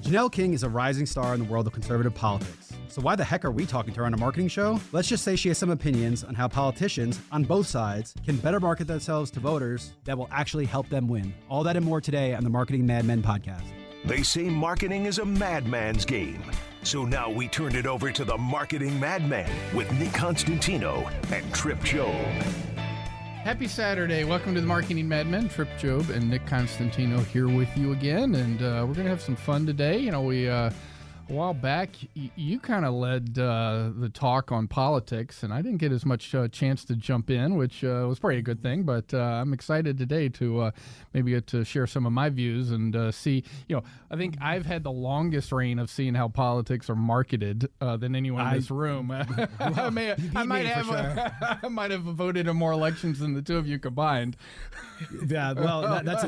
Janelle King is a rising star in the world of conservative politics. So why the heck are we talking to her on a marketing show? Let's just say she has some opinions on how politicians on both sides can better market themselves to voters that will actually help them win. All that and more today on the Marketing Madmen podcast. They say marketing is a madman's game. So now we turn it over to the Marketing Madmen with Nick Constantino and Trip Job. Happy Saturday. Welcome to the Marketing Madmen. Trip Job and Nick Constantino here with you again. And we're going to have some fun today. You know, a while back, you kind of led the talk on politics, and I didn't get as much chance to jump in, which was probably a good thing. But I'm excited today to maybe get to share some of my views and see. You know, I think I've had the longest reign of seeing how politics are marketed than anyone in this room. I might have voted in more elections than the two of you combined. Yeah, well, that's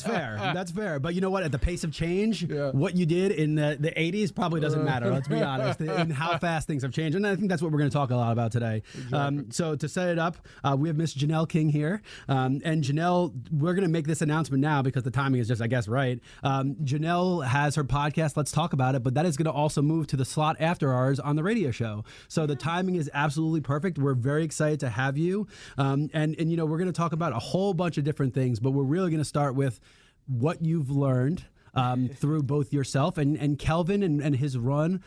fair. That's fair. But you know what? At the pace of change, what you did in the 80s probably doesn't matter. Let's be honest. And how fast things have changed. And I think that's what we're going to talk a lot about today. Exactly. So to set it up, we have Miss Janelle King here. And Janelle, we're going to make this announcement now because the timing is just, I guess, right. Janelle has her podcast, Let's Talk About It, but that is going to also move to the slot after ours on the radio show. So the timing is absolutely perfect. We're very excited to have you. And you know, we're going to talk about a whole bunch of different things, but we're really going to start with what you've learned through both yourself and Kelvin and his run.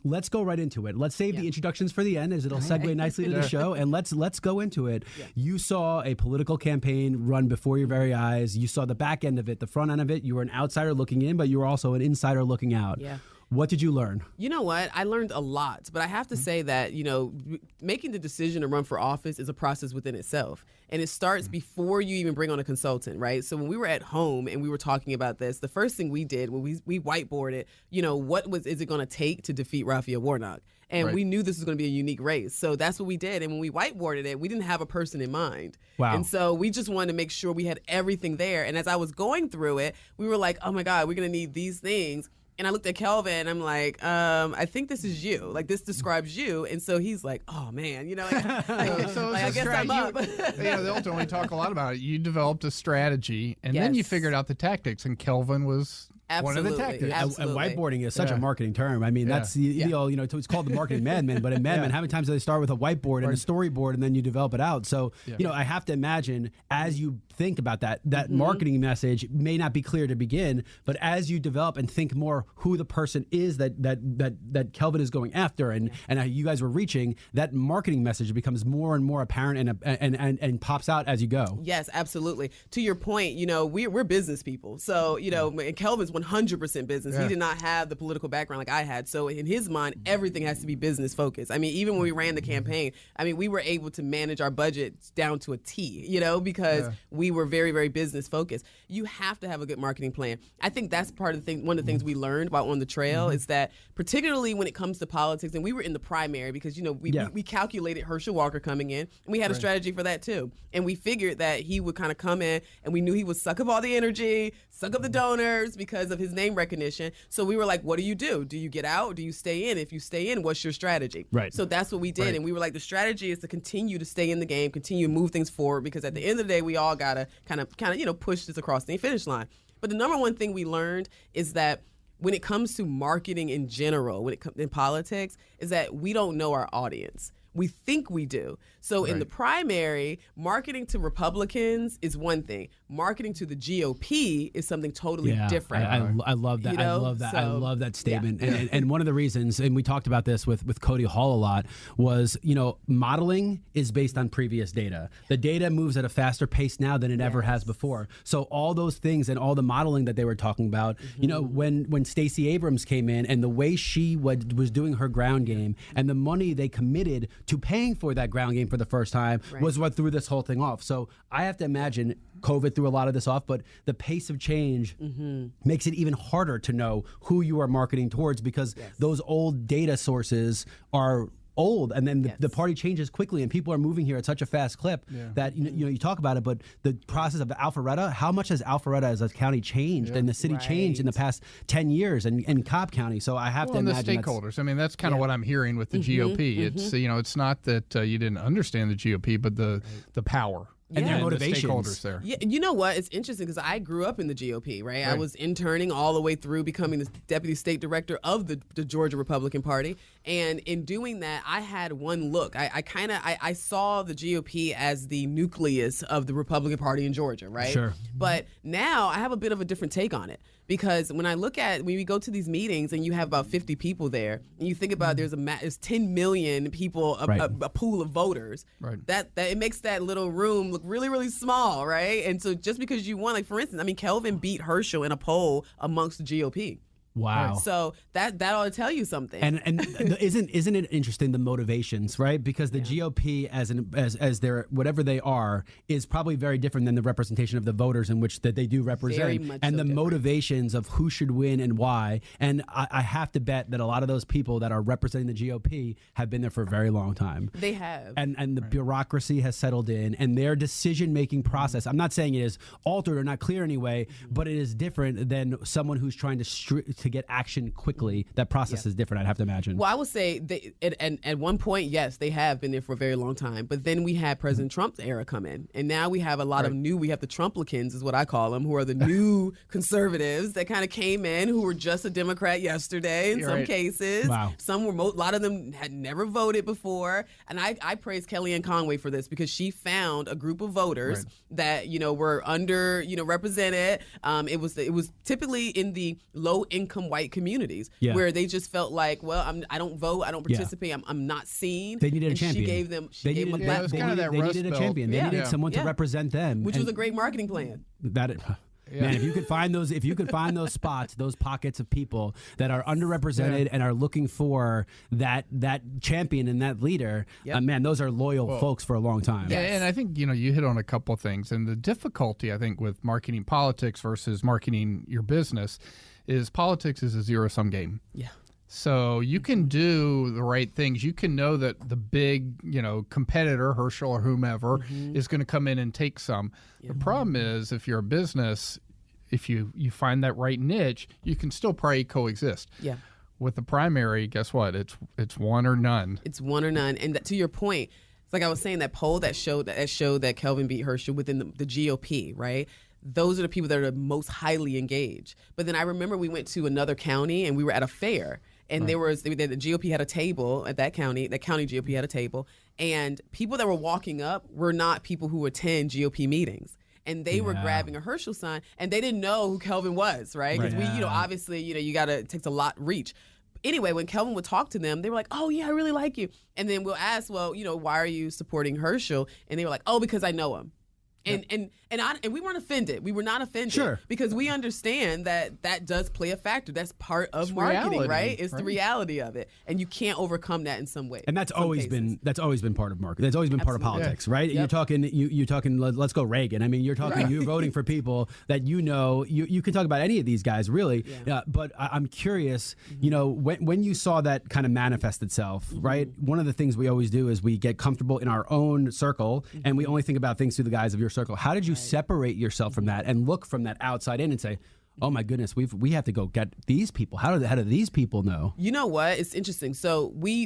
Let's go right into it. Let's save the introductions for the end, as it'll segue nicely to the show. And let's go into it. Yeah. You saw a political campaign run before your very eyes. You saw the back end of it, the front end of it. You were an outsider looking in, but you were also an insider looking out. Yeah. What did you learn? You know what? I learned a lot, but I have to say that, you know, making the decision to run for office is a process within itself. And it starts before you even bring on a consultant, right? So when we were at home and we were talking about this, the first thing we did when we whiteboarded, you know, is it going to take to defeat Raphael Warnock? And we knew this was going to be a unique race. So that's what we did. And when we whiteboarded it, we didn't have a person in mind. Wow. And so we just wanted to make sure we had everything there. And as I was going through it, we were like, oh my God, we're going to need these things. And I looked at Kelvin and I'm like, I think this is you. Like, this describes you. And so he's like, oh, man, you know, I guess I'm up. They'll ultimately talk a lot about it. You developed a strategy and then you figured out the tactics. And Kelvin was one of the tactics. And whiteboarding is such a marketing term. I mean, that's, you know, it's called the Marketing Madmen. But in Madmen, how many times do they start with a whiteboard and a storyboard and then you develop it out? So, you know, I have to imagine as you think about that marketing message may not be clear to begin, but as you develop and think more who the person is that Kelvin is going after and you guys were reaching, that marketing message becomes more and more apparent and pops out as you go. Yes, absolutely. To your point, you know, we're business people. So, you know, Kelvin's 100% business. He did not have the political background like I had. So in his mind, everything has to be business focused. I mean, even when we ran the campaign, I mean, we were able to manage our budget down to a T, you know, because we were very, very business focused. You have to have a good marketing plan. I think that's part of the thing. One of the things we learned while on the trail is that, particularly when it comes to politics, and we were in the primary because, you know, we calculated Herschel Walker coming in, and we had a strategy for that too. And we figured that he would kind of come in, and we knew he would suck up all the energy, suck up the donors because of his name recognition. So we were like, what do you do? Do you get out? Do you stay in? If you stay in, what's your strategy? Right. So that's what we did. Right. And we were like, the strategy is to continue to stay in the game, continue to move things forward, because at the end of the day, we all got to kind of, you know, push this across the finish line. But the number one thing we learned is that when it comes to marketing in general, when it comes in politics, is that we don't know our audience. We think we do. So in the primary, marketing to Republicans is one thing. Marketing to the GOP is something totally different. I love that. You know? I love that. I love that statement. And one of the reasons, and we talked about this with Cody Hall a lot, was, you know, modeling is based on previous data. The data moves at a faster pace now than it ever has before. So all those things and all the modeling that they were talking about, you know, when Stacey Abrams came in and the way she was doing her ground game and the money they committed to paying for that ground game for the first time was what threw this whole thing off. So I have to imagine COVID threw a lot of this off, but the pace of change makes it even harder to know who you are marketing towards because those old data sources are old, and then the party changes quickly, and people are moving here at such a fast clip that you know you talk about it, but the process of Alpharetta, how much has Alpharetta as a county changed and the city changed in the past 10 years and Cobb County? So I have to imagine the stakeholders. I mean, that's kind of what I'm hearing with the GOP. It's you know, it's not that you didn't understand the GOP, but the power. and their the motivations. stakeholders there. Yeah, you know what? It's interesting because I grew up in the GOP, right? I Right. was interning all the way through becoming the deputy state director of the Georgia Republican Party. And in doing that, I had one look. I saw the GOP as the nucleus of the Republican Party in Georgia, right? Sure. But now I have a bit of a different take on it. Because when we go to these meetings and you have about 50 people there, and you think about there's 10 million people, a pool of voters, Right. that it makes that little room look really, really small, right? And so just because you won, like for instance, I mean, Kelvin beat Herschel in a poll amongst the GOP. Wow. So that ought to tell you something. And isn't it interesting the motivations, right? Because the GOP as their whatever they are is probably very different than the representation of the voters in which that they do represent, Very much and so the different. motivations of who should win and why. And I have to bet that a lot of those people that are representing the GOP have been there for a very long time. They have. And the bureaucracy has settled in, and their decision-making process, I'm not saying it is altered or not clear anyway, but it is different than someone who's trying to get action quickly. That process is different, I'd have to imagine. Well, I would say at one point, yes, they have been there for a very long time. But then we had President Trump's era come in. And now we have a lot of we have the Trumplicans is what I call them, who are the new conservatives that kind of came in, who were just a Democrat yesterday in some cases. Wow. Some were, a lot of them had never voted before. And I praise Kellyanne Conway for this because she found a group of voters that, were under, represented. It was typically in the low income white communities where they just felt like, well, I don't vote, I don't participate, I'm not seen. They needed a and champion. She gave them a it was platform. kind of that they Rust needed a Belt. champion. They needed someone to represent them, which was a great marketing plan. Man, if you could find those spots, those pockets of people that are underrepresented and are looking for that champion and that leader, man, those are loyal folks for a long time. Yeah, and I think, you hit on a couple of things. And the difficulty, I think, with marketing politics versus marketing your business is politics is a zero-sum game. Yeah. So you can do the right things. You can know that the big, competitor, Herschel or whomever, is going to come in and take some. The problem is if you're a business, if you find that right niche, you can still probably coexist. Yeah. With the primary, guess what? It's one or none. It's one or none. And to your point, it's like I was saying, that poll that showed that Kelvin beat Herschel within the GOP, right? Those are the people that are the most highly engaged. But then I remember we went to another county and we were at a fair. And the GOP had a table at that county GOP had a table. And people that were walking up were not people who attend GOP meetings. And they were grabbing a Herschel sign, and they didn't know who Kelvin was, right? Because we, obviously, it takes a lot reach. Anyway, when Kelvin would talk to them, they were like, "Oh yeah, I really like you." And then we'll ask, "Well, why are you supporting Herschel?" And they were like, "Oh, because I know him." And we weren't offended. We were not offended. Sure. Because we understand that does play a factor. That's part of It's marketing, reality, right? It's the right. reality of it. And you can't overcome that in some way. And that's always been part of marketing. That's always been part of Absolutely. politics, right? Yep. You're talking. Let's go Reagan. I mean, you're voting for people that you can talk about any of these guys, really. Yeah. But I'm curious. When you saw that kind of manifest itself, right? One of the things we always do is we get comfortable in our own circle, and we only think about things through the guise of your circle. How did you separate yourself from that and look from that outside in and say, oh my goodness, we have to go get these people. How do these people know? You know what? It's interesting. So we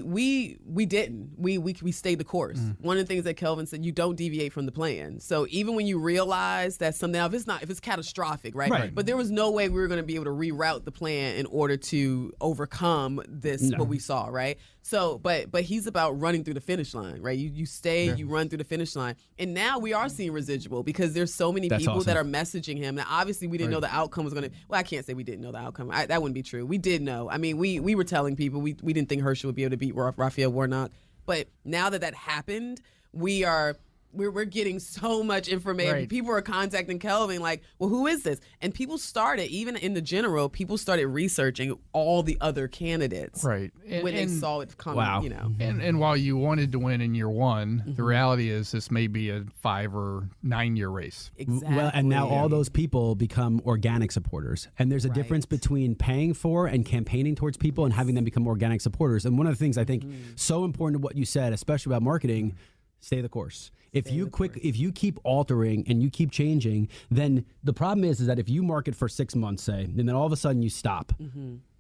didn't. We stayed the course. One of the things that Kelvin said, you don't deviate from the plan. So even when you realize that something, now if it's catastrophic, right? But there was no way we were going to be able to reroute the plan in order to overcome this what we saw, right? So, but he's about running through the finish line, right? You stay, you run through the finish line, and now we are seeing residual because there's so many people that are messaging him. Now, obviously, we didn't know the outcome was going to. Well, I can't say we didn't know the outcome. That wouldn't be true. We did know. I mean, we were telling people we didn't think Herschel would be able to beat Raphael Warnock, but now that happened, we're getting so much information. Right. People are contacting Kelvin like, well, who is this? And people started, even in the general, researching all the other candidates. Right. When they saw it coming, Wow. And while you wanted to win in year one, the reality is this may be a 5 or 9 year race. Exactly. Well, and now all those people become organic supporters. And there's a difference between paying for and campaigning towards people and having them become organic supporters. And one of the things I think so important to what you said, especially about marketing, stay the course. If you keep altering and you keep changing, then the problem is that if you market for 6 months, say, and then all of a sudden you stop,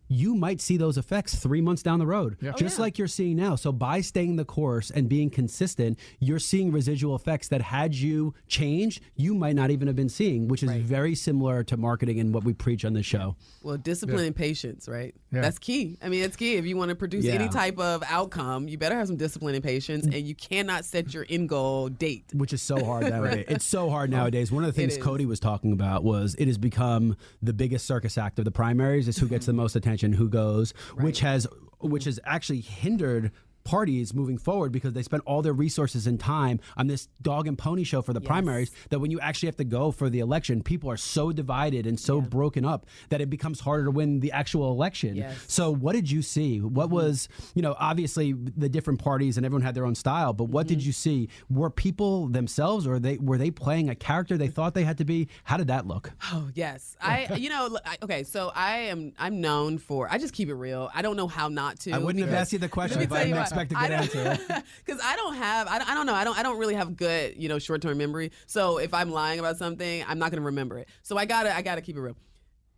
you might see those effects 3 months down the road, just like you're seeing now. So by staying the course and being consistent, you're seeing residual effects that had you changed, you might not even have been seeing, which is very similar to marketing and what we preach on this show. Well, discipline and patience, right? That's key. I mean, it's key. If you want to produce any type of outcome, you better have some discipline and patience, and you cannot set your end goal date. Which is so hard nowadays. It's so hard nowadays. One of the things Cody was talking about was it has become the biggest circus act of the primaries is who gets the most attention, who goes, which has actually hindered parties moving forward because they spent all their resources and time on this dog and pony show for the primaries that when you actually have to go for the election, people are so divided and so broken up that it becomes harder to win the actual election. So what did you see? What was, obviously the different parties and everyone had their own style, but what did you see? Were people themselves or were they playing a character they thought they had to be? How did that look? Oh, yes. So I'm known for, I just keep it real. I don't know how not to. I wouldn't have asked you the question if I didn't expect a good answer. Because I don't know. I don't really have good, short-term memory. So if I'm lying about something, I'm not going to remember it. So I gotta keep it real.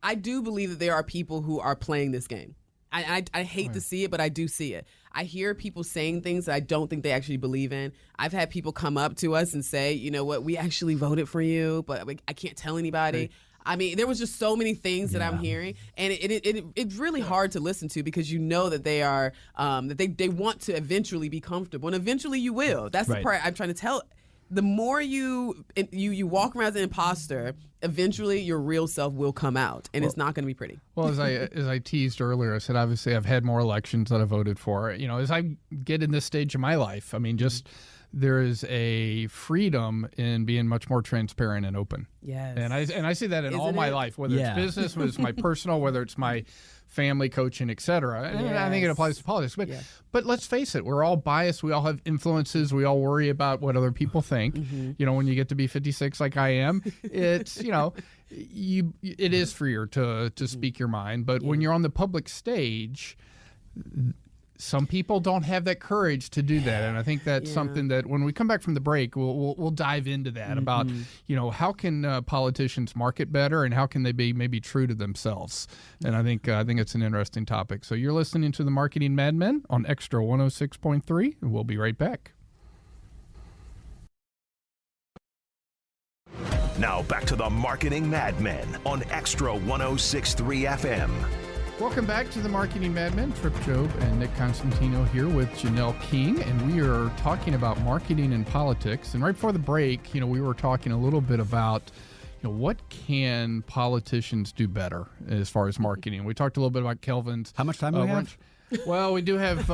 I do believe that there are people who are playing this game. I hate to see it, but I do see it. I hear people saying things that I don't think they actually believe in. I've had people come up to us and say, you know what, we actually voted for you, but I can't tell anybody. Right. I mean, there was just so many things that I'm hearing, and it's really hard to listen to because you know that they are that they want to eventually be comfortable, and eventually you will. That's the part I'm trying to tell. The more you walk around as an imposter, eventually your real self will come out, and it's not going to be pretty. Well, as I teased earlier, I said obviously I've had more elections that I voted for. As I get in this stage of my life, I mean, just there is a freedom in being much more transparent and open. Yes, and I see that in all my life, whether it's business, whether it's my personal, whether it's my family, coaching, etc. And I think it applies to politics. But let's face it, we're all biased. We all have influences. We all worry about what other people think. When you get to be 56 like I am, it's it is freer to speak your mind. But when you're on the public stage, some people don't have that courage to do that, and I think that's something that when we come back from the break, we'll dive into that about how can politicians market better and how can they be maybe true to themselves. And I think it's an interesting topic. So you're listening to the Marketing Madmen on Extra 106.3, and we'll be right back. Now back to the Marketing Madmen on Extra 106.3 FM. Welcome back to the Marketing Madmen. Trip Job and Nick Constantino here with Janelle King, and we are talking about marketing and politics. And right before the break, we were talking a little bit about, what can politicians do better as far as marketing. We talked a little bit about Kelvin's. How much time do we have? Well, we do have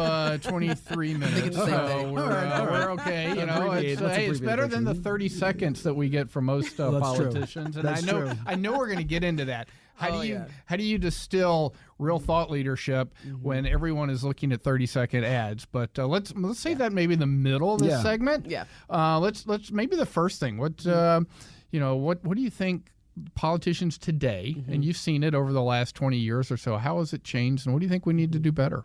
23 minutes, so we're okay. It's better than the 30 seconds that we get from most politicians. And I know we're going to get into that. How do you distill real thought leadership when everyone is looking at 30-second ads? But let's say that maybe in the middle of this segment. Let's maybe the first thing. What do you think politicians today, and you've seen it over the last 20 years or so, how has it changed, and what do you think we need to do better?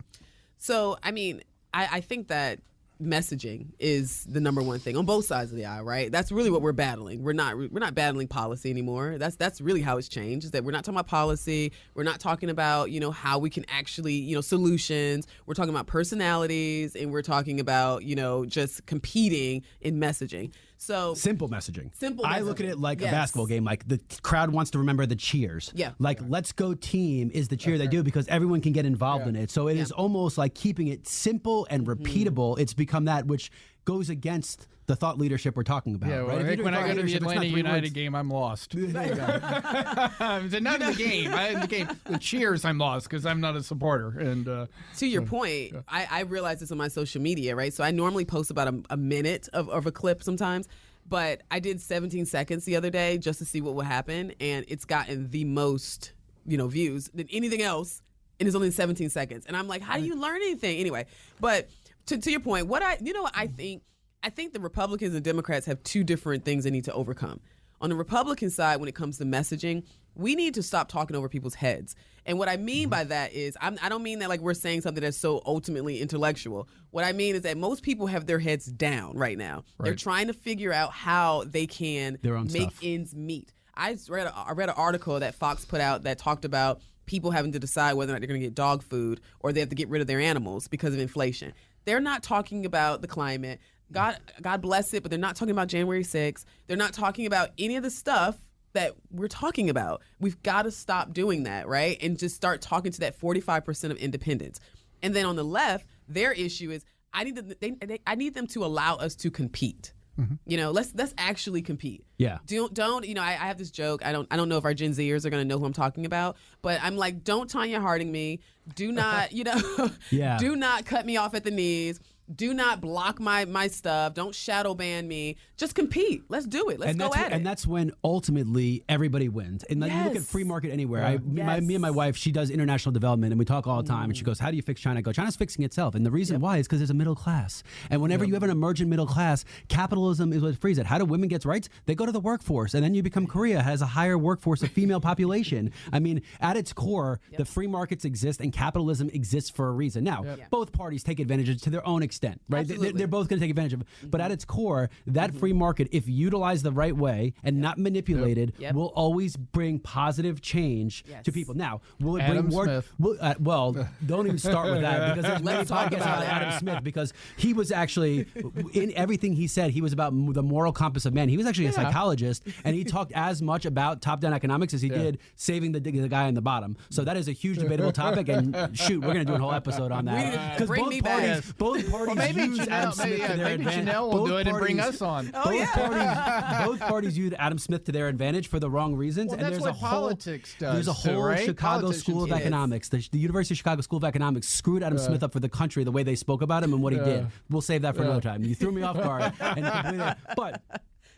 So, I mean, I think that messaging is the number one thing on both sides of the aisle, right? That's really what we're battling. We're not battling policy anymore. That's really how it's changed, is that we're not talking about policy. We're not talking about, how we can actually, solutions. We're talking about personalities, and we're talking about, just competing in messaging. So simple messaging. I look at it like a basketball game. Like the crowd wants to remember the cheers. Like let's go team is the cheer they do because everyone can get involved in it. So it is almost like keeping it simple and repeatable. It's become that, which goes against the thought leadership we're talking about. Yeah, well, right? When I go to the Atlanta United game, I'm lost. Not in the game. In the game, the cheers, I'm lost because I'm not a supporter. And to your point, I realize this on my social media, right? So I normally post about a minute of a clip sometimes, but I did 17 seconds the other day just to see what would happen, and it's gotten the most views than anything else, and it's only 17 seconds. And I'm like, how do you learn anything anyway? But to your point, I think the Republicans and Democrats have two different things they need to overcome. On the Republican side, when it comes to messaging, we need to stop talking over people's heads. And what I mean by that is, I don't mean that like we're saying something that's so ultimately intellectual. What I mean is that most people have their heads down right now. Right. They're trying to figure out how they can make ends meet. I read an article that Fox put out that talked about people having to decide whether or not they're going to get dog food or they have to get rid of their animals because of inflation. They're not talking about the climate. God bless it, but they're not talking about January 6th. They're not talking about any of the stuff that we're talking about. We've got to stop doing that, right? And just start talking to that 45% of independents. And then on the left, their issue is I need them to allow us to compete. Mm-hmm. Let's actually compete. Yeah. Don't I have this joke. I don't know if our Gen Zers are going to know who I'm talking about, but I'm like, don't Tanya Harding me. Do not, do not cut me off at the knees. Do not block my stuff. Don't shadow ban me. Just compete. Let's do it. Let's go at it. And that's when ultimately everybody wins. And like, you look at free market anywhere. Me and my wife, she does international development, and we talk all the time. And she goes, "How do you fix China?" I go, "China's fixing itself." And the reason why is because there's a middle class. And whenever you have an emergent middle class, capitalism is what frees it. How do women get rights? They go to the workforce, and then you become Korea has a higher workforce of female population. I mean, at its core, the free markets exist and capitalism exists for a reason. Now, both parties take advantage to their own extent, right? They're both going to take advantage of it. But at its core, that free market, if utilized the right way and not manipulated, will always bring positive change to people. Now, will it bring more? Smith. Well, don't even start with that, because there's many podcasts about Adam Smith, because he was actually, in everything he said, he was about the moral compass of man. He was actually a psychologist, and he talked as much about top-down economics as he did saving the guy in the bottom. So that is a huge debatable topic, and shoot, we're going to do a whole episode on that. Because both parties maybe use Adam Smith to their advantage. Janelle will do it and bring us on. Both parties use Adam Smith to their advantage for the wrong reasons. Well, and that's there's what politics does. There's a whole Chicago School of Economics. The University of Chicago School of Economics screwed Adam Smith up for the country, the way they spoke about him and what he did. We'll save that for another time. You threw me off guard.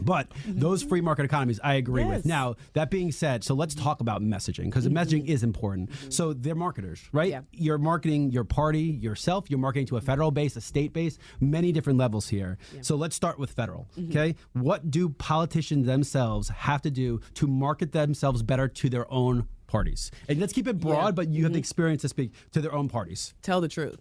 But those free market economies, I agree with. Now, that being said, so let's talk about messaging, because the messaging is important. So they're marketers, right? Yeah. You're marketing your party, yourself. You're marketing to a federal base, a state base, many different levels here. Yeah. So let's start with federal, okay? What do politicians themselves have to do to market themselves better to their own parties? And let's keep it broad, but you have the experience to speak to their own parties. Tell the truth.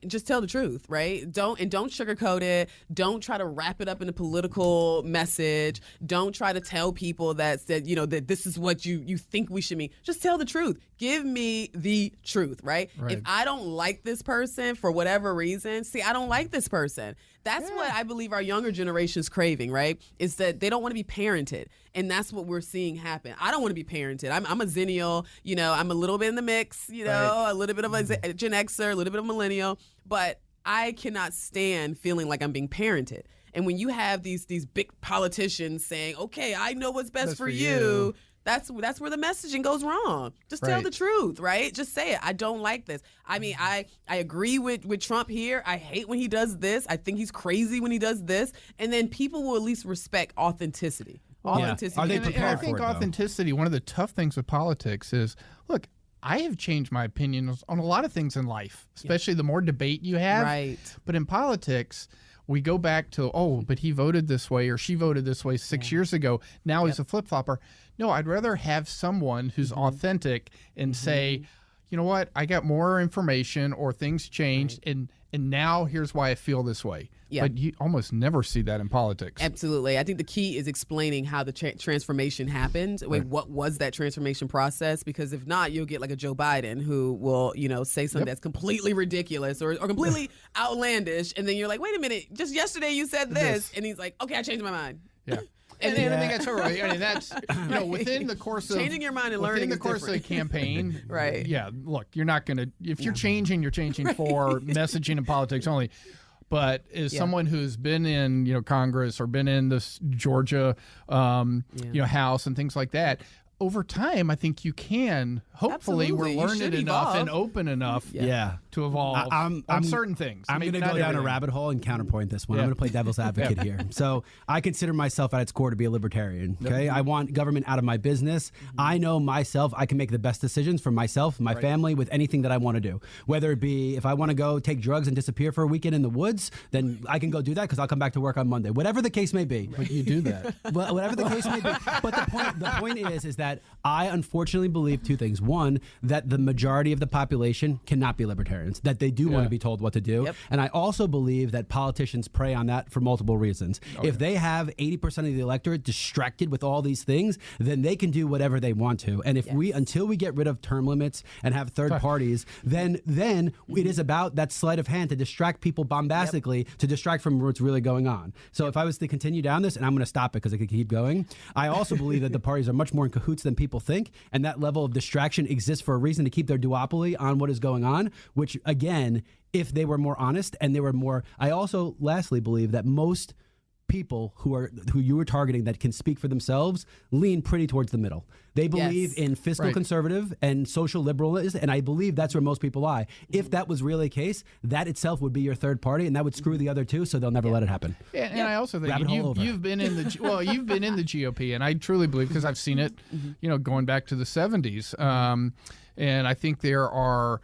Just tell the truth, right? Don't sugarcoat it. Don't try to wrap it up in a political message. Don't try to tell people that this is what you think we should mean. Just tell the truth. Give me the truth, right? If I don't like this person for whatever reason, I don't like this person. That's what I believe our younger generation's craving, right? Is that they don't want to be parented. And that's what we're seeing happen. I don't want to be parented. I'm a Zennial, I'm a little bit in the mix, a little bit of a Gen Xer, a little bit of a millennial, but I cannot stand feeling like I'm being parented. And when you have these big politicians saying, "Okay, I know what's best for you," that's where the messaging goes wrong. Just tell the truth, right? Just say it. I don't like this. I mean, I agree with Trump here. I hate when he does this. I think he's crazy when he does this. And then people will at least respect authenticity. Authenticity. Are they prepared I think for it, authenticity, one of the tough things with politics is, look, I have changed my opinions on a lot of things in life, especially the more debate you have. Right. But in politics, we go back to, but he voted this way or she voted this way 6 years ago. Now he's a flip-flopper. No, I'd rather have someone who's authentic and say, you know what, I got more information or things changed, and now here's why I feel this way. Yeah. But you almost never see that in politics. Absolutely. I think the key is explaining how the transformation happened. Wait, what was that transformation process? Because if not, you'll get like a Joe Biden who will, say something that's completely ridiculous or completely outlandish. And then you're like, wait a minute, just yesterday you said this. And he's like, okay, I changed my mind. Yeah. And I think that's all right. I mean, that's within the course of changing your mind and learning. Within the course of a campaign, right? Yeah. Look, you're not going to you're changing for messaging and politics only. But as someone who's been in Congress or been in this Georgia House and things like that, over time, I think you can. Hopefully, we're learned enough and open enough to evolve on certain things. I'm going to go down a rabbit hole and counterpoint this one. I'm going to play devil's advocate here. So I consider myself at its core to be a libertarian. Okay, I want government out of my business. I know myself. I can make the best decisions for myself, my family, with anything that I want to do. Whether it be if I want to go take drugs and disappear for a weekend in the woods, then I can go do that because I'll come back to work on Monday. Whatever the case may be. But you do that. Well, whatever the case may be. But the point is that I unfortunately believe two things. One, that the majority of the population cannot be libertarians, that they do want to be told what to do. Yep. And I also believe that politicians prey on that for multiple reasons. If they have 80% of the electorate distracted with all these things, then they can do whatever they want to. And if until we get rid of term limits and have third parties, then it is about that sleight of hand to distract people bombastically, to distract from what's really going on. So if I was to continue down this, and I'm going to stop it because it could keep going, I also believe that the parties are much more in cahoots than people think, and that level of distraction exists for a reason, to keep their duopoly on what is going on, which again, if they were more honest and they were more, I also lastly believe that most people who you were targeting that can speak for themselves lean pretty towards the middle. They believe in fiscal conservative and social liberalism, and I believe that's where most people lie. If that was really the case, that itself would be your third party, and that would screw the other two, so they'll never let it happen. And I also think you've been in the you've been in the GOP, and I truly believe, because I've seen it, going back to the 70s, and I think there are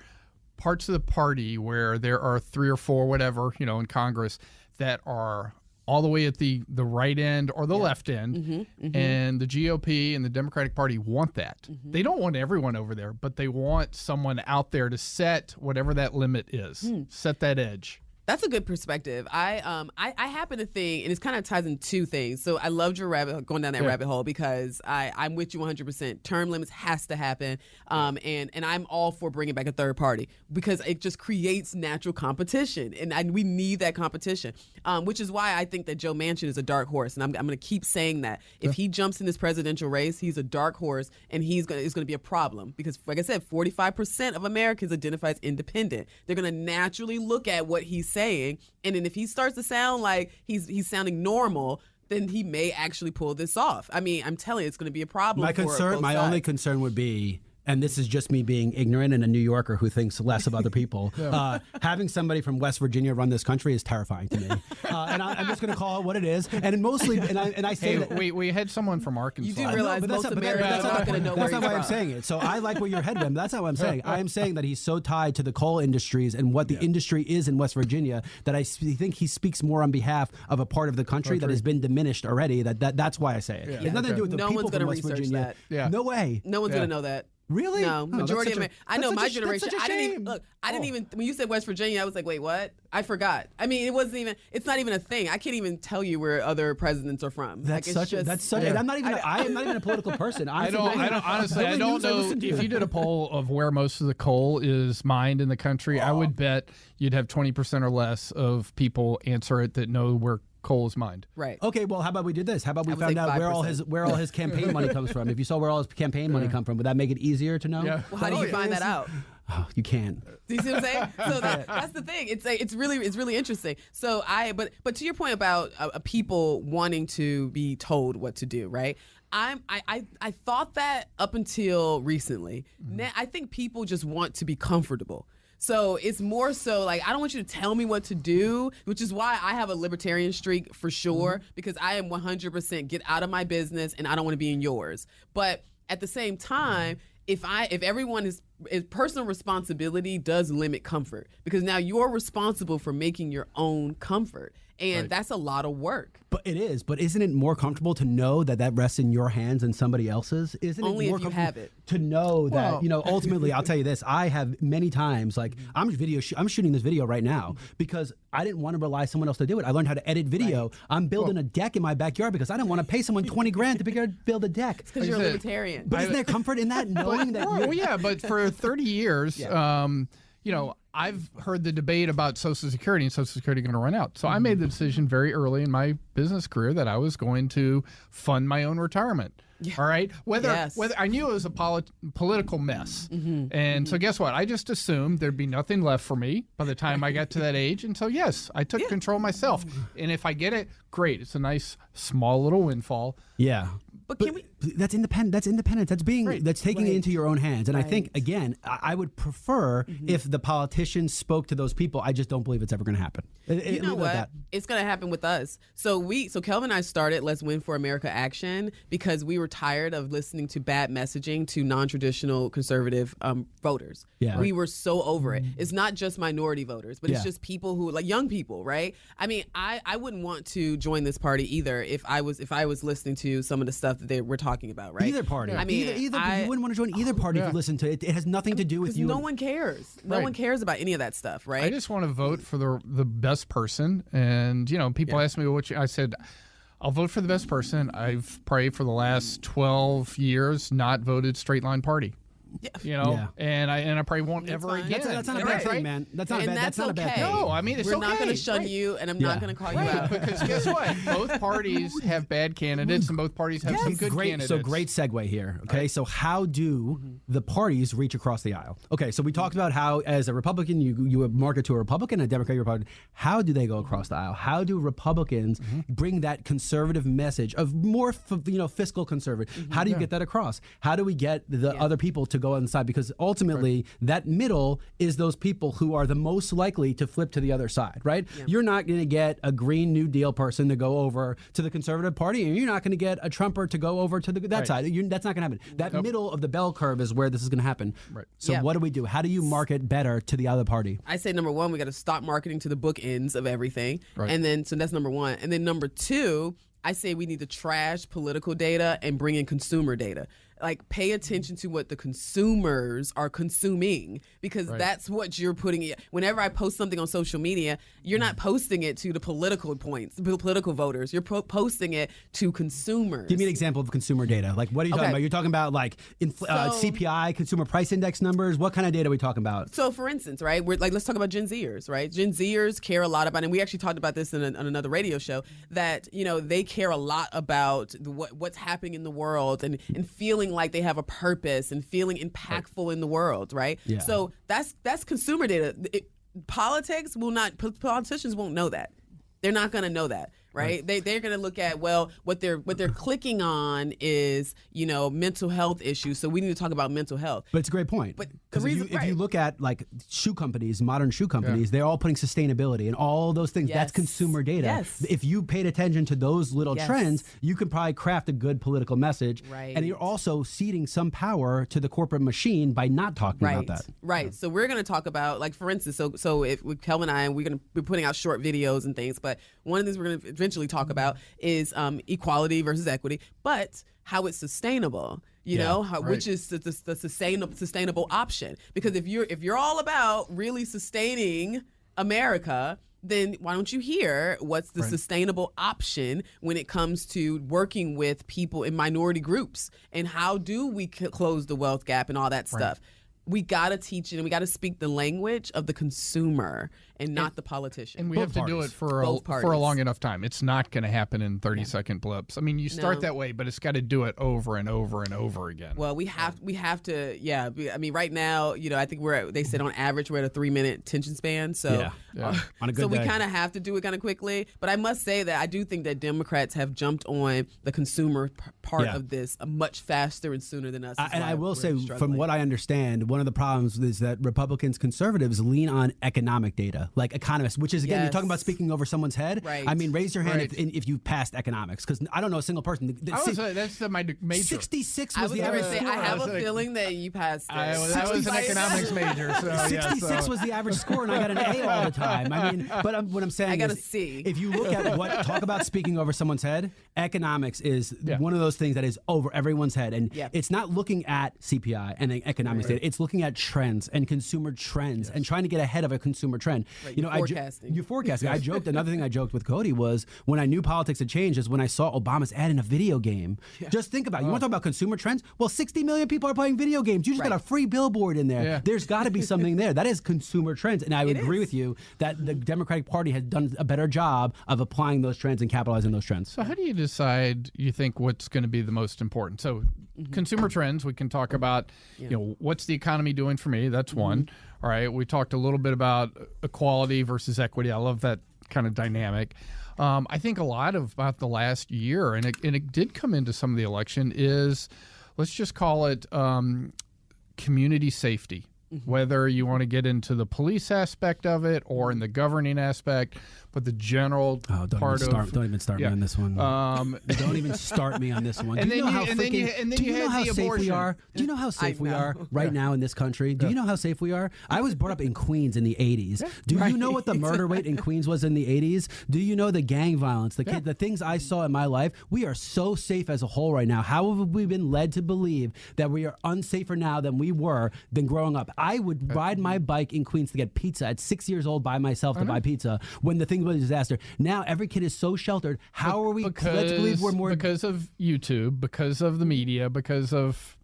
parts of the party where there are 3 or 4, whatever, in Congress that are all the way at the right end or the left end, and the GOP and the Democratic Party want that. They don't want everyone over there, but they want someone out there to set whatever that limit is, set that edge. That's a good perspective. I happen to think, and it kind of ties in two things. So I loved your going down that rabbit hole, because I'm with you 100%. Term limits has to happen, and I'm all for bringing back a third party, because it just creates natural competition, and we need that competition. Which is why I think that Joe Manchin is a dark horse, and I'm going to keep saying that. If he jumps in this presidential race, he's a dark horse, and it's going to be a problem, because, like I said, 45% of Americans identify as independent. They're going to naturally look at what he's saying, and then if he starts to sound like he's sounding normal, then he may actually pull this off. I mean, I'm telling you, it's going to be a problem. My only concern would be, and this is just me being ignorant and a New Yorker who thinks less of other people, having somebody from West Virginia run this country is terrifying to me. And I'm just going to call it what it is. And mostly, and I say that we had someone from Arkansas. You do realize most Americans are not going to know where he's from. That's not why I'm saying it. So I like where your head went. That's not what I'm saying. I am saying that he's so tied to the coal industries and what the industry is in West Virginia that I think he speaks more on behalf of a part of the country that has been diminished already. That's why I say it. It's nothing to do with the people from West Virginia. No way. No one's going to know that. Really? No, majority of I know my generation. I didn't even when you said West Virginia, I was like, wait, what? I forgot. I mean, it's not even a thing. I can't even tell you where other presidents are from. And I'm not even a political person. Honestly, I don't know if you did a poll of where most of the coal is mined in the country. I would bet you'd have 20% or less of people answer it that know where coal is mined. Right. Okay, well, how about we did this? How about we found out where all his campaign money comes from? If you saw where all his campaign money come from, would that make it easier to know? Yeah. Well, how do you find that out? Oh, you can't. Do you see what I'm saying? So that's the thing. It's really interesting. So but to your point about people wanting to be told what to do, right? I thought that up until recently. Now, I think people just want to be comfortable. So it's more so like, I don't want you to tell me what to do, which is why I have a libertarian streak for sure, because I am 100% get out of my business and I don't want to be in yours. But at the same time, if everyone is personal responsibility does limit comfort, because now you're responsible for making your own comfort. And that's a lot of work. But it is. But isn't it more comfortable to know that rests in your hands than somebody else's? Isn't Only it more if you have it. To know that, ultimately, I'll tell you this. I have many times, like, I'm shooting this video right now because I didn't want to rely on someone else to do it. I learned how to edit video. Right. I'm building a deck in my backyard because I didn't want to pay someone $20,000 to build a deck. Because you're a libertarian. But isn't there comfort in that, knowing that Well, yeah, but for 30 years, I've heard the debate about Social Security and Social Security going to run out. So I made the decision very early in my business career that I was going to fund my own retirement. Yeah. All right. Whether I knew it was a political mess. And so guess what? I just assumed there'd be nothing left for me by the time I got to that age. And so, yes, I took control myself. And if I get it, great. It's a nice, small little windfall. Yeah. But can we? That's independent. That's independence. That's taking it into your own hands. And I think, again, I would prefer if the politicians spoke to those people. I just don't believe it's ever going to happen. You know what? It's going to happen with us. So Kelvin and I started Let's Win for America Action because we were tired of listening to bad messaging to non-traditional conservative voters. Yeah. We were so over it. It's not just minority voters, but it's just people who, like young people, right? I mean, I wouldn't want to join this party either if I was listening to some of the stuff that they were talking talking about, right? Either party. I mean, you wouldn't want to join either party if you listen to it. It has nothing to do with you. No one cares. No one cares about any of that stuff, right? I just want to vote for the best person. And, people ask me I said, I'll vote for the best person. I've probably for the last 12 years not voted straight line party. And I probably won't ever again. That's not a bad thing, man. That's not a bad thing. No, I mean, it's We're not going to shun you, and I'm not going to call you out. Because guess what? Both parties have bad candidates, and both parties have some good candidates. So great segue here. Okay, so how do the parties reach across the aisle? Okay, so we talked about how, as a Republican, you market to a Republican, a Democrat, Republican. How do they go across the aisle? How do Republicans bring that conservative message of more, fiscal conservative? How do you get that across? How do we get the other people to go on the side? Because ultimately that middle is those people who are the most likely to flip to the other side, right? You're not going to get a Green New Deal person to go over to the Conservative Party, and you're not going to get a Trumper to go over to that side. That's not going to happen. That middle of the bell curve is where this is going to happen. Right. So what do we do? How do you market better to the other party? I say number one, we got to stop marketing to the bookends of everything. Right. And then, so that's number one. And then number two, I say we need to trash political data and bring in consumer data. Like, pay attention to what the consumers are consuming, because that's what you're putting in. Whenever I post something on social media, you're not posting it to the political points, the political voters. You're posting it to consumers. Give me an example of consumer data. Like, what are you talking about? You're talking about like CPI, consumer price index numbers. What kind of data are we talking about? So, for instance, right, let's talk about Gen Zers, right? Gen Zers care a lot about, and we actually talked about this on another radio show, that they care a lot about what's happening in the world and feeling like they have a purpose and feeling impactful in the world, right? Yeah. So that's consumer data. Politicians won't know that. They're not going to know that, right? They're going to look at, what they're clicking on is, mental health issues. So we need to talk about mental health. But it's a great point. But if you look at like shoe companies, modern shoe companies, they're all putting sustainability and all those things. That's consumer data. Yes. If you paid attention to those little trends, you could probably craft a good political message. Right. And you're also ceding some power to the corporate machine by not talking about that. Right. So we're going to talk about, like, for instance, so if with Kelvin and I, we're going to be putting out short videos and things, but one of the things we're going to eventually talk about is equality versus equity, but how it's sustainable. Which is the sustainable option. Because if you're all about really sustaining America, then why don't you hear what's the sustainable option when it comes to working with people in minority groups, and how do we close the wealth gap and all that stuff? We got to teach it, and we got to speak the language of the consumer and not the politician. And we have to do it for a long enough time. It's not going to happen in 30-second blips. I mean, you start that way, but it's got to do it over and over and over again. Well, we have to. Yeah. I mean, right now, I think they said on average we're at a 3-minute attention span. So, on a good day. We kind of have to do it kind of quickly. But I must say that I do think that Democrats have jumped on the consumer part of this much faster and sooner than us. And I will say, from what I understand, one of the problems is that Republicans, conservatives lean on economic data, like economists, which is, again, you're talking about speaking over someone's head. Right. I mean, raise your hand if you passed economics, because I don't know a single person. That's my major. 66 was the average score. I have a feeling that you passed it. I was an economics major. So, 66 was the average score, and I got an A all the time. I mean, but what I'm saying I got is, a C. If you look at talk about speaking over someone's head, economics is one of those things that is over everyone's head. And it's not looking at CPI and economics data. It's looking at trends and consumer trends and trying to get ahead of a consumer trend. Right, you're forecasting. I joked. Another thing I joked with Cody was, when I knew politics had changed, is when I saw Obama's ad in a video game. Just think about it. You want to talk about consumer trends? Well, 60 million people are playing video games. You just got a free billboard in there. Yeah. There's got to be something there. That is consumer trends. And I would agree with you that the Democratic Party has done a better job of applying those trends and capitalizing those trends. So how do you decide, you think, what's going to be the most important? So consumer trends, we can talk about, what's the economy doing for me? That's one. All right. We talked a little bit about equality versus equity. I love that kind of dynamic. I think a lot about the last year, and it did come into some of the election, is, let's just call it community safety. Whether you want to get into the police aspect of it or in the governing aspect, but the general don't even start me on this one. Don't even start me on this one. Do you know how safe we are? Do you know how safe we are right now in this country? Do you know how safe we are? I was brought up in Queens in the 80s. Do you know what the murder rate in Queens was in the 80s? Do you know the gang violence, the things I saw in my life? We are so safe as a whole right now. How have we been led to believe that we are unsafer now than we were than growing up? I would ride my bike in Queens to get pizza at 6 years old by myself to buy pizza when the thing was a disaster. Now every kid is so sheltered. How are we led to believe we're more... Because of YouTube, because of the media, because of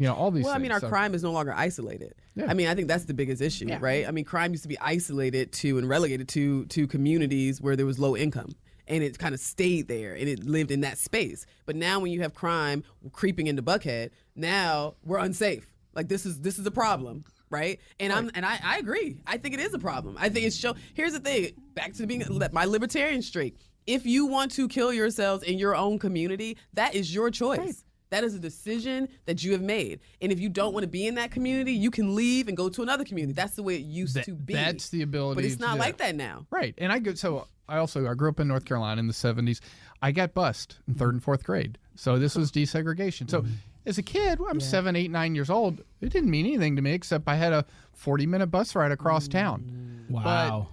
all these things. Well, I mean, our crime is no longer isolated. Yeah. I mean, I think that's the biggest issue, right? I mean, crime used to be isolated to and relegated to communities where there was low income. And it kind of stayed there and it lived in that space. But now when you have crime creeping into Buckhead, now we're unsafe. Like this is a problem, right? And I agree. I think it is a problem. I think here's the thing, back to being my libertarian streak. If you want to kill yourselves in your own community, that is your choice. Right. That is a decision that you have made. And if you don't want to be in that community, you can leave and go to another community. That's the way it used to be. That's the ability. But it's not like that now. Right. And I grew up in North Carolina in the 70s. I got bused in 3rd and 4th grade. So this was desegregation. So as a kid, I'm 7, 8, 9 years old. It didn't mean anything to me except I had a 40-minute bus ride across town. Wow.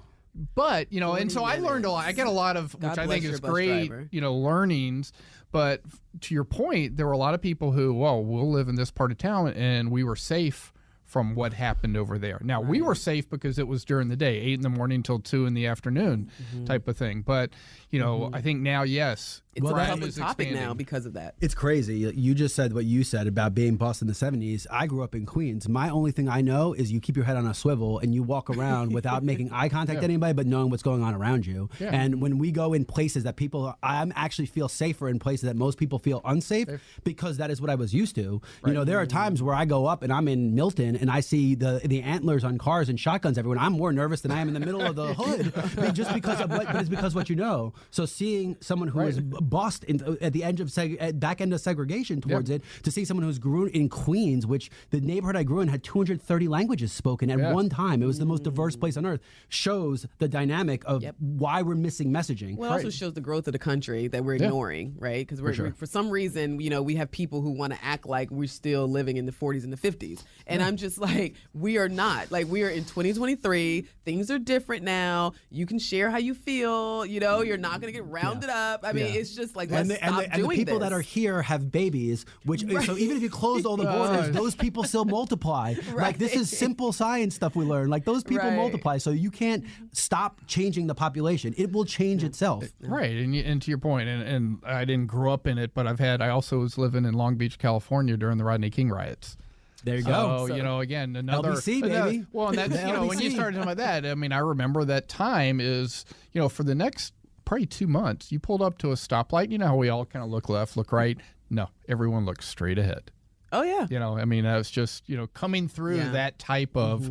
But and so I learned a lot. I get a lot of, which I think is great, learnings. But to your point, there were a lot of people who, we'll live in this part of town, and we were safe from what happened over there. Now, we were safe because it was during the day, 8 in the morning till 2 in the afternoon type of thing. But, I think now, yes. It's a public topic now because of that. It's crazy. You just said what you said about being bused in the 70s. I grew up in Queens. My only thing I know is you keep your head on a swivel and you walk around without making eye contact with anybody, but knowing what's going on around you. Yeah. And when we go in places that I actually feel safer in places that most people feel unsafe because that is what I was used to. Right. There are times where I go up and I'm in Milton and I see the antlers on cars and shotguns everywhere. I'm more nervous than I am in the middle of the hood just because of but it's because what you know. So seeing someone who is bust at the end of back end of segregation towards it, to see someone who's grew in Queens, which the neighborhood I grew in had 230 languages spoken at one time. It was the most diverse place on earth. Shows the dynamic of why we're missing messaging. Well, it also shows the growth of the country that we're ignoring, right? Because we're for some reason, we have people who want to act like we're still living in the 40s and the 50s. And I'm just like, we are not. Like, we are in 2023. Things are different now. You can share how you feel. You're not going to get rounded up. I mean, it's just like, let's stop doing this. And the people that are here have babies, which so even if you close all the borders, those people still multiply. Like, this is simple science stuff we learn. Like, those people multiply, so you can't stop changing the population. It will change itself. Right, and to your point, and I didn't grow up in it, but I also was living in Long Beach, California during the Rodney King riots. There you go. So, again, another LBC, baby. Well, and that's when you started talking about that. I mean, I remember that time is for the next probably 2 months, you pulled up to a stoplight. You know how we all kind of look left, look right. No, everyone looks straight ahead. Oh yeah. I mean, that was just coming through that type of.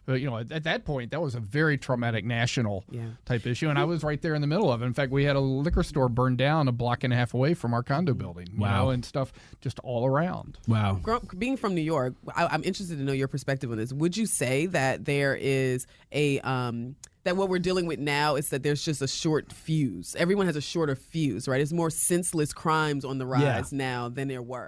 At that point, that was a very traumatic national type issue, and I was right there in the middle of it. In fact, we had a liquor store burned down a block and a half away from our condo building. And stuff just all around. Wow. Being from New York, I'm interested to know your perspective on this. Would you say that there is that what we're dealing with now is that there's just a short fuse? Everyone has a shorter fuse, right? It's more senseless crimes on the rise now than there were.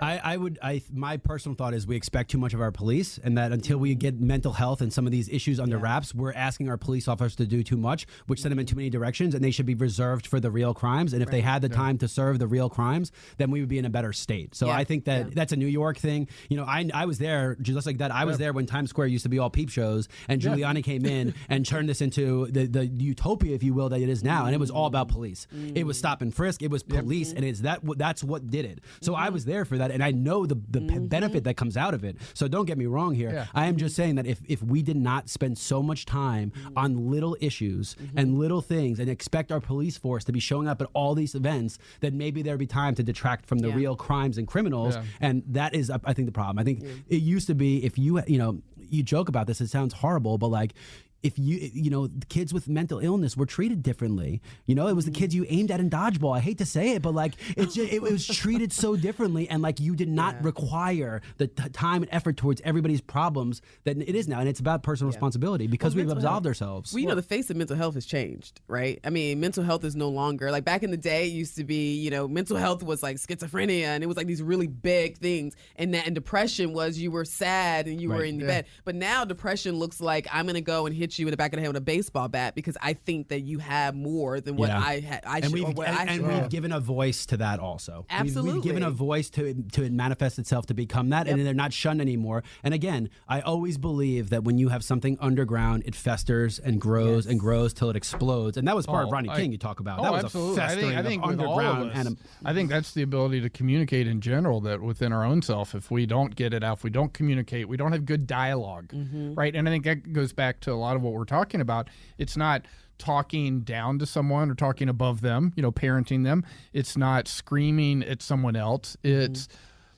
My personal thought is we expect too much of our police, and that until we get mental health and some of these issues under wraps, we're asking our police officers to do too much, which send them in too many directions, and they should be reserved for the real crimes. And if they had the time to serve the real crimes, then we would be in a better state. So I think that that's a New York thing. I was there just like that. I was there when Times Square used to be all peep shows, and Giuliani came in and turned this into the utopia, if you will, that it is now. And it was all about police. It was stop and frisk. It was police, and that's what did it. So I was there for that, and I know the benefit that comes out of it. So don't get me wrong here. I am just saying that if we did not spend so much time on little issues and little things and expect our police force to be showing up at all these events, then maybe there'd be time to detract from the real crimes and criminals. And that is, I think, the problem. I think it used to be, if you joke about this, it sounds horrible, but like, if the kids with mental illness were treated differently. It was the kids you aimed at in dodgeball. I hate to say it, but like it was treated so differently, and like you did not require the time and effort towards everybody's problems that it is now, and it's about personal responsibility because we've absolved ourselves. Well, the face of mental health has changed, right? I mean, mental health is no longer like back in the day. It used to be, mental health was like schizophrenia, and it was like these really big things, and depression was you were sad and you were in the bed. But now depression looks like I'm going to go and hit you in the back of the head with a baseball bat because I think that you have more than what I had. We've given a voice to that also. Absolutely, we've given a voice to it manifest itself to become that, and they're not shunned anymore. And again, I always believe that when you have something underground, it festers and grows and grows till it explodes. And that was part of Rodney King you talk about. That was absolutely. a festering I think of with all underground. of us, I think that's the ability to communicate in general. That within our own self, if we don't get it out, if we don't communicate, we don't have good dialogue, right? And I think that goes back to a lot of what we're talking about. It's not talking down to someone or talking above them, parenting them. It's not screaming at someone else. It's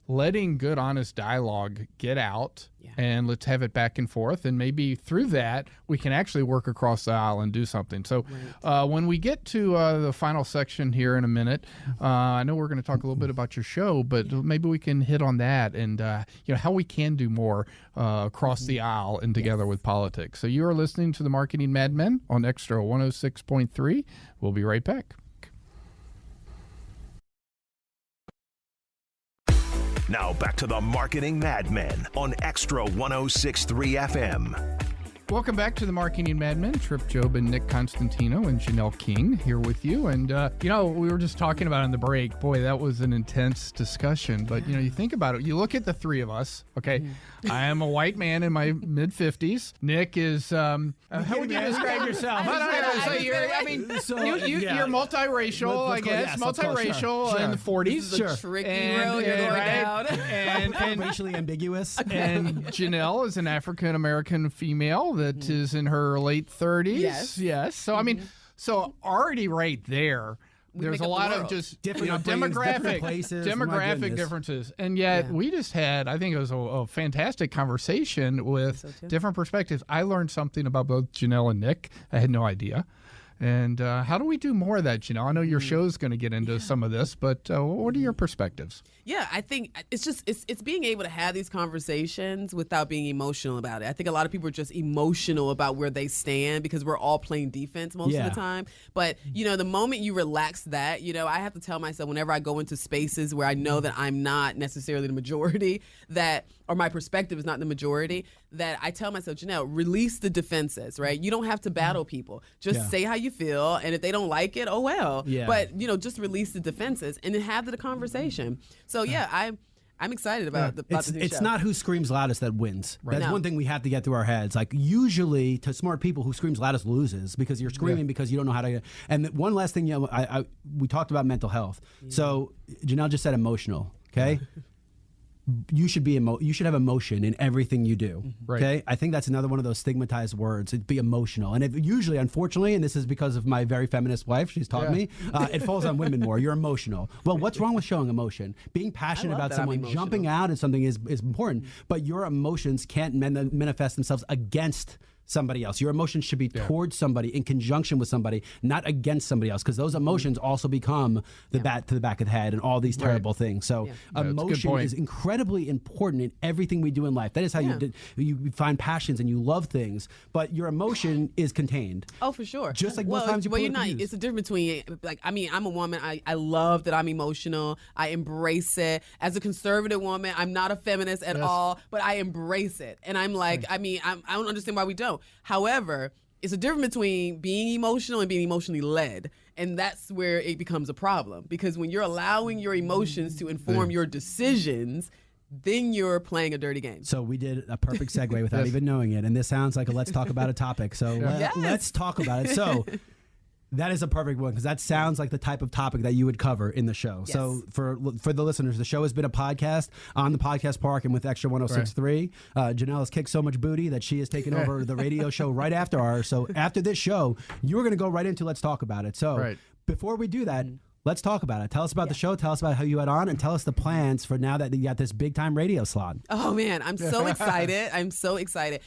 letting good, honest dialogue get out, and let's have it back and forth. And maybe through that, we can actually work across the aisle and do something. So when we get to the final section here in a minute, I know we're going to talk a little bit about your show, but maybe we can hit on that and how we can do more across the aisle and together with politics. So you are listening to the Marketing Madmen on Extra 106.3. We'll be right back. Now back to the Marketing Madmen on Extra 106.3 FM. Welcome back to the Marketing Madmen. Trip Job and Nick Constantino and Janelle King here with you. And, we were just talking about in the break, boy, that was an intense discussion. But, you think about it. You look at the three of us, okay? I am a white man in my mid-50s. Nick is, how would you describe yourself? You're multiracial, I guess. Multiracial in the 40s. This is a tricky road you're going down. And racially ambiguous. And Janelle is an African-American female that is in her late 30s. Yes. So, so already right there, there's a lot of just different demographic differences. And yet we just had, I think it was a fantastic conversation with different perspectives. I learned something about both Janelle and Nick. I had no idea. And how do we do more of that, Janelle? I know your show's going to get into some of this, but what are your perspectives? Yeah, I think it's being able to have these conversations without being emotional about it. I think a lot of people are just emotional about where they stand because we're all playing defense most of the time. But, the moment you relax that, I have to tell myself whenever I go into spaces where I know that I'm not necessarily the majority, or my perspective is not the majority, that I tell myself, Janelle, release the defenses, right? You don't have to battle people. Just say how you feel, and if they don't like it, oh well. Yeah. But, just release the defenses and then have the conversation. So, I'm excited about the new It's show. not who screams loudest that wins. Right. That's one thing we have to get through our heads. Like, usually, to smart people, who screams loudest loses because you're screaming because you don't know how to. And one last thing, we talked about mental health. So Janelle just said emotional, okay? You should have emotion in everything you do. Right. Okay, I think that's another one of those stigmatized words. It'd be emotional, and usually, unfortunately, and this is because of my very feminist wife, she's taught me, it falls on women more. You're emotional. Well, what's wrong with showing emotion? Being passionate about someone, jumping out at something is important, but your emotions can't manifest themselves against somebody else. Your emotions should be towards somebody, in conjunction with somebody, not against somebody else, because those emotions also become the bat to the back of the head and all these terrible things. So emotion is incredibly important in everything we do in life. That is how you find passions and you love things, but your emotion is contained. Oh, for sure. Just like most times you're not. It's a difference between, I'm a woman. I love that I'm emotional. I embrace it. As a conservative woman, I'm not a feminist at all, but I embrace it. And I'm like, I don't understand why we don't. However, it's a difference between being emotional and being emotionally led. And that's where it becomes a problem. Because when you're allowing your emotions to inform your decisions, then you're playing a dirty game. So we did a perfect segue without even knowing it. And this sounds like a let's talk about a topic. So let's talk about it. So that is a perfect one, because that sounds like the type of topic that you would cover in the show. Yes. So for the listeners, the show has been a podcast on the Podcast Park and with Extra 106.3. Janelle has kicked so much booty that she has taken over the radio show right after ours. So after this show, you're going to go right into Let's Talk About It. So before we do that, Let's talk about it. Tell us about the show. Tell us about how you had on, and tell us the plans for now that you got this big time radio slot. Oh man, I'm so excited. I'm so excited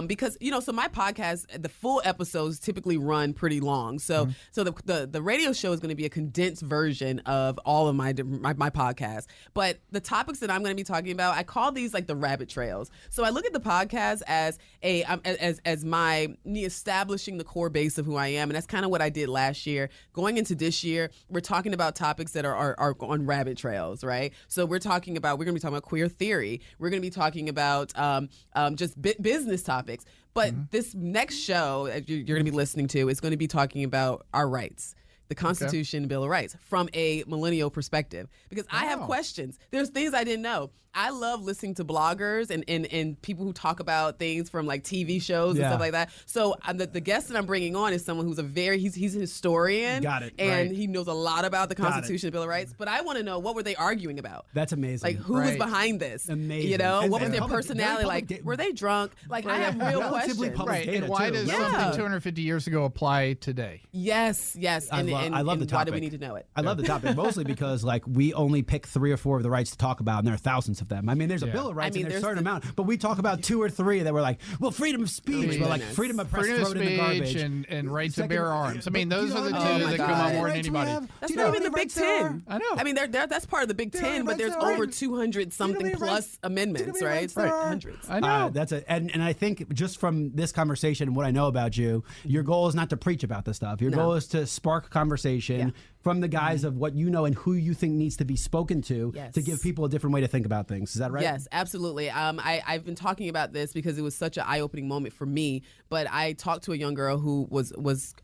because so my podcast, the full episodes typically run pretty long. So the radio show is going to be a condensed version of all of my podcast. But the topics that I'm going to be talking about, I call these like the rabbit trails. So I look at the podcast as as me establishing the core base of who I am, and that's kind of what I did last year. Going into this year, we're talking about topics that are on rabbit trails, right? So we're going to be talking about queer theory. We're going to be talking about just business topics. But this next show that you're going to be listening to is going to be talking about our rights. The Constitution, Bill of Rights, from a millennial perspective. Because I have questions. There's things I didn't know. I love listening to bloggers and people who talk about things from like TV shows and stuff like that. So the guest that I'm bringing on is someone who's he's a historian. Got it. And he knows a lot about the Constitution, Bill of Rights. But I want to know, what were they arguing about? That's amazing. Like, who was behind this? Amazing. What was their personality like? Were they drunk? Like, I have real questions. Right. And why does something 250 years ago apply today? Yes. I love the topic. Why do we need to know it? I love the topic, mostly because like we only pick 3 or 4 of the rights to talk about, and there are thousands of them. I mean, there's a Bill of Rights, and there's a certain amount, but we talk about 2 or 3 that were like, well, freedom of speech, but like freedom of press thrown in the garbage, and right to bear arms. I mean, those are the 2 that come on more than anybody. That's not even the Big Ten. I know. I mean, that's part of the Big Ten, but there's over 200 something plus amendments, right? Hundreds. I know. And I think just from this conversation and what I know about you, your goal is not to preach about this stuff. Your goal is to spark conversation from the guise of what you know and who you think needs to be spoken to give people a different way to think about things. Is that right? Yes, absolutely. I've been talking about this because it was such an eye-opening moment for me. But I talked to a young girl who was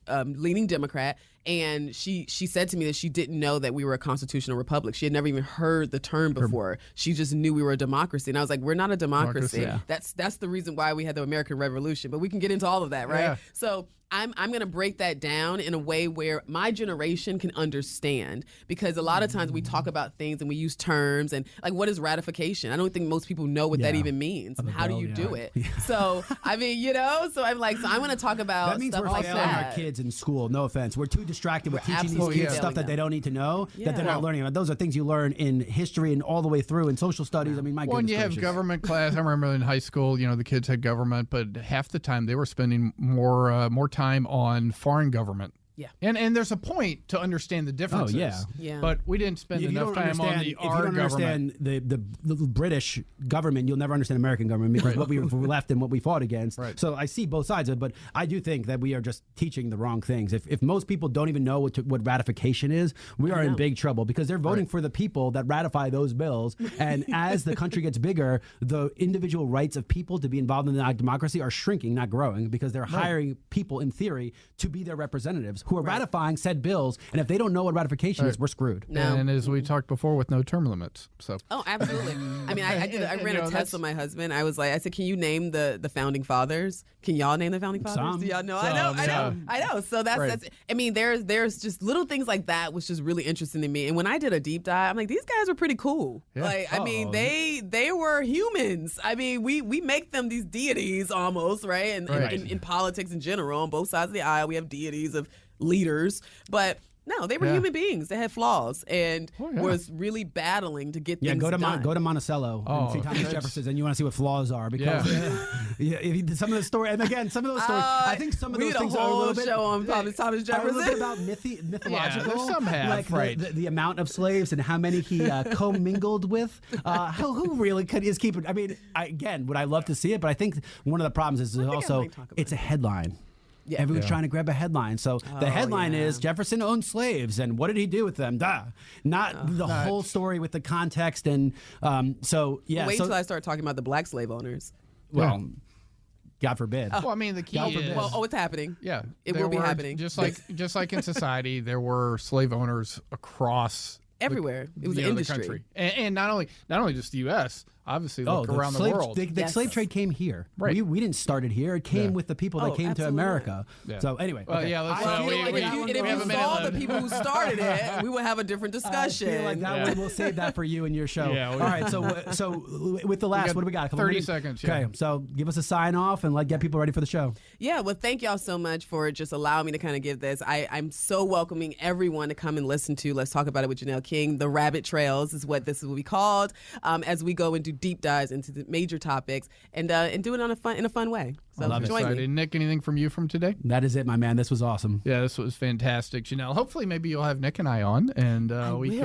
leaning Democrat, and she said to me that she didn't know that we were a constitutional republic. She had never even heard the term before. She just knew we were a democracy. And I was like, we're not a democracy. That's the reason why we had the American Revolution. But we can get into all of that, right? Yeah. So I'm going to break that down in a way where my generation can understand, because a lot of times we talk about things and we use terms and like, what is ratification? I don't think most people know what that even means. And how do you do it? So, I mean, so I'm like, I'm going to talk about that means stuff we're like failing that. our kids in school. No offense. We're too distracted with teaching these kids stuff that they don't need to know, that they're not learning about. Those are things you learn in history and all the way through in social studies. I mean, my goodness When you gracious. have government class, I remember in high school, the kids had government, but half the time they were spending more time on foreign government. Yeah. And there's a point to understand the differences. Oh, yeah. But we didn't spend enough time on the our government. If you don't understand the British government, you'll never understand American government, because what we were left and what we fought against. Right. So I see both sides of it, but I do think that we are just teaching the wrong things. If most people don't even know what ratification is, we are in big trouble, because they're voting for the people that ratify those bills. And as the country gets bigger, the individual rights of people to be involved in the democracy are shrinking, not growing, because they're hiring people, in theory, to be their representatives who are ratifying said bills. And if they don't know what ratification is, we're screwed. No. And as we talked before, with no term limits. So. Oh, absolutely. I mean, I ran a test with my husband. I said, can you name the founding fathers? Can y'all name the founding fathers? Some. Do y'all know? Some. I know. So that's. I mean, there's just little things like that, which is really interesting to me. And when I did a deep dive, I'm like, these guys are pretty cool. Yeah. Like, I mean, they were humans. I mean, we make them these deities almost, right? And in politics in general, on both sides of the aisle, we have deities of leaders, but no, they were human beings. They had flaws and was really battling to get things done. Go to Monticello and see Thomas Jefferson, and you want to see what flaws are, because some of the story, and again, some of those stories, I think some of those things are a little bit show on Thomas Jefferson, a little bit about mythological. Some have, like the amount of slaves and how many he commingled with. Who really is keeping? I mean, would I love to see it, but I think one of the problems is also it's a headline. Yeah. Everyone's trying to grab a headline. So the headline is Jefferson owned slaves, and what did he do with them? Not the whole story with the context. And wait till I start talking about the black slave owners. Well, God forbid. Well, I mean, the key is... it's happening. Yeah. It will be happening. Just like in society, there were slave owners across... Everywhere. It was an industry. The country. And not only just the U.S., obviously look around the world. The slave trade came here. Right. We didn't start it here. It came with the people that came to America. Yeah. So anyway. Well, okay. yeah, let's, if you saw the people who started it, we would have a different discussion. I feel like that one, we'll save that for you and your show. Yeah, all right, so with the last, what do we got? 30 seconds. Yeah. Okay, so give us a sign off and get people ready for the show. Yeah, well, thank y'all so much for just allowing me to kind of give this. I'm so welcoming everyone to come and listen to Let's Talk About It with Janelle King. The Rabbit Trails is what this will be called, as we go and do deep dives into the major topics and do it in a fun way. So join me. Nick, anything from you from today? That is it, my man. This was awesome. Yeah, this was fantastic, Janelle. Hopefully, maybe you'll have Nick and I on, and we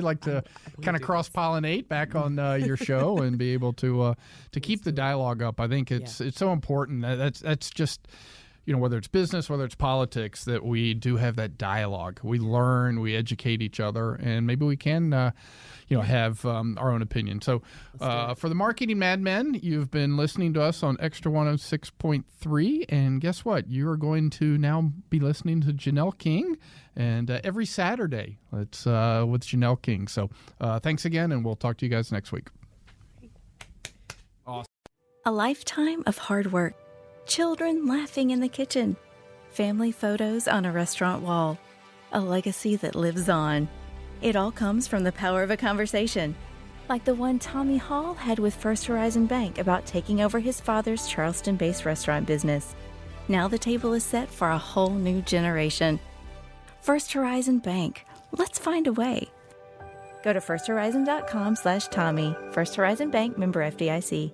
like to kind of cross-pollinate back on your show and be able to keep the dialogue up. I think it's so important. That's just, whether it's business, whether it's politics, that we do have that dialogue. We learn, we educate each other, and maybe we can, have our own opinion. So for the Marketing Madmen, you've been listening to us on Extra 106.3, and guess what? You are going to now be listening to Janelle King, and every Saturday, it's with Janelle King. So thanks again, and we'll talk to you guys next week. Awesome. A lifetime of hard work. Children laughing in the kitchen. Family photos on a restaurant wall. A legacy that lives on. It all comes from the power of a conversation. Like the one Tommy Hall had with First Horizon Bank about taking over his father's Charleston-based restaurant business. Now the table is set for a whole new generation. First Horizon Bank. Let's find a way. Go to firsthorizon.com/Tommy. First Horizon Bank, member FDIC.